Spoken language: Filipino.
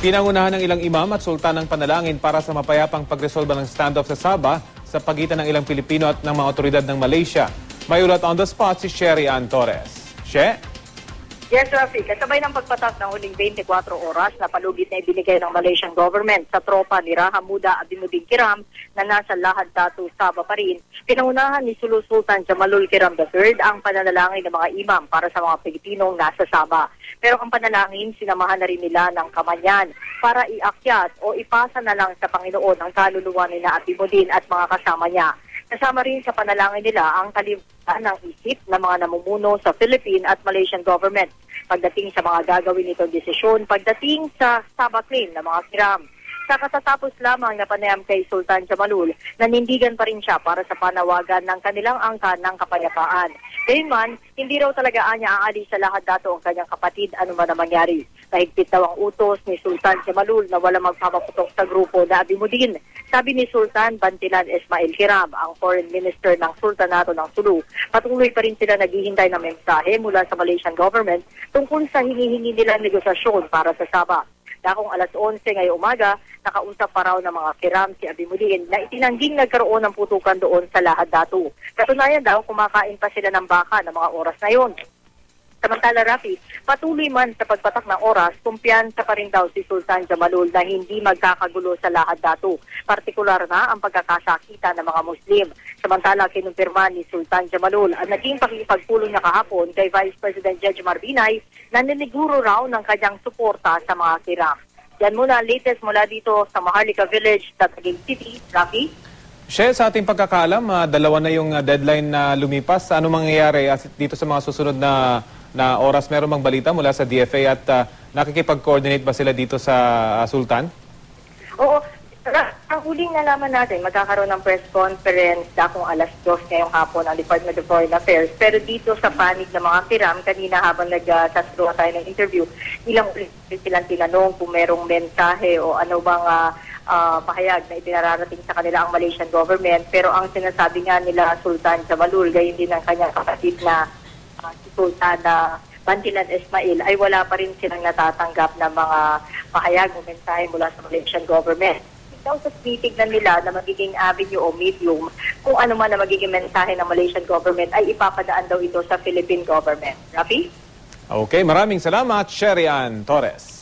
Pinangunahan ng ilang imam at sultan ng panalangin para sa mapayapang pagresolba ng standoff sa Sabah sa pagitan ng ilang Pilipino at ng mga otoridad ng Malaysia. May ulat on the spot si Sherry Ann Torres. She? Yes, Rafi. Kasabay ng pagpatak ng huling 24 oras na palugit na ibinigay ng Malaysian government sa tropa ni Rahamuda Abimuddin Kiram na nasa Lahad Datu, Sabah pa rin, pinangunahan ni Sulu Sultan Jamalul Kiram III ang pananalangin ng mga imam para sa mga Pilipinong nasa Sabah. Pero ang panalangin, sinamahan na rin nila ng kamanyan para iakyat o ipasa na lang sa Panginoon ang kaluluwa ni na Abimuddin at mga kasama niya. Kasama rin sa panalangin nila ang kalibaan ng isip ng mga namumuno sa Philippine at Malaysian government pagdating sa mga gagawin nitong desisyon pagdating sa Sabah claim ng mga Kiram. Sa katatapos lamang na panayam kay Sultan Jamalul, nanindigan pa rin siya para sa panawagan ng kanilang angkan ng kapayapaan. Gayunman, hindi raw talaga niya aalis sa Lahad Datu ang kanyang kapatid anuman na mangyari. Mahigpit daw ang utos ni Sultan Jamalul na wala magpapaputok sa grupo na Abimuddin. Sabi ni Sultan Bantilan Ismail Hiram, ang Foreign Minister ng Sultanato ng Sulu, patuloy pa rin sila naghihintay ng mensahe mula sa Malaysian government tungkol sa hinihingi nilang negosasyon para sa Sabah. Dakong alas 11 ngayong umaga, nakausap pa raw ng mga Kiram si Abimuddin na itinangging nagkaroon ng putukan doon sa Lahad Datu. Katunayan daw, kumakain pa sila ng baka ng mga oras na yon. Samantala, Rafi, patuloy man sa pagpatak ng oras, kumpiyansa pa rin daw si Sultan Jamalul na hindi magkakagulo sa Lahad Datu. Partikular na ang pagkakasakita ng mga Muslim. Samantala, kinumpirma ni Sultan Jamalul ang naging pakikipagpulong niya kahapon kay Vice President Jejomar Binay na niniguro raw ng kanyang suporta sa mga Kiram. Yan muna ang latest mula dito sa Maharlika Village sa Taguig City. Rafi? She, sa ating pagkakaalam, dalawa na yung deadline na lumipas. Ano mangyayari dito sa mga susunod na oras? Meron bang balita mula sa DFA at nakikipag-coordinate ba sila dito sa Sultan? Oo. Ang huling nalaman natin, magkakaroon ng press conference dakong alas 2 ngayong hapon ang Department of Foreign Affairs. Pero dito sa panig ng mga Kiram, kanina habang nagsasaluhan tayo ng interview, ilang ulit silang tinanong kung merong mensahe o ano bang pahayag na ipinararating sa kanila ang Malaysian government. Pero ang sinasabi nga nila Sultan Jamalul, gayon din ang kanyang kapatid na si Sultan Bantilan Ismail, ay wala pa rin silang natatanggap na mga pahayag o mensahe mula sa Malaysian government. Daw sa tinitignan nila na magiging avenue o medium kung ano man na magiging mensahe ng Malaysian government ay ipapadaan daw ito sa Philippine government. Rafi? Okay, maraming salamat, Sherry Ann Torres.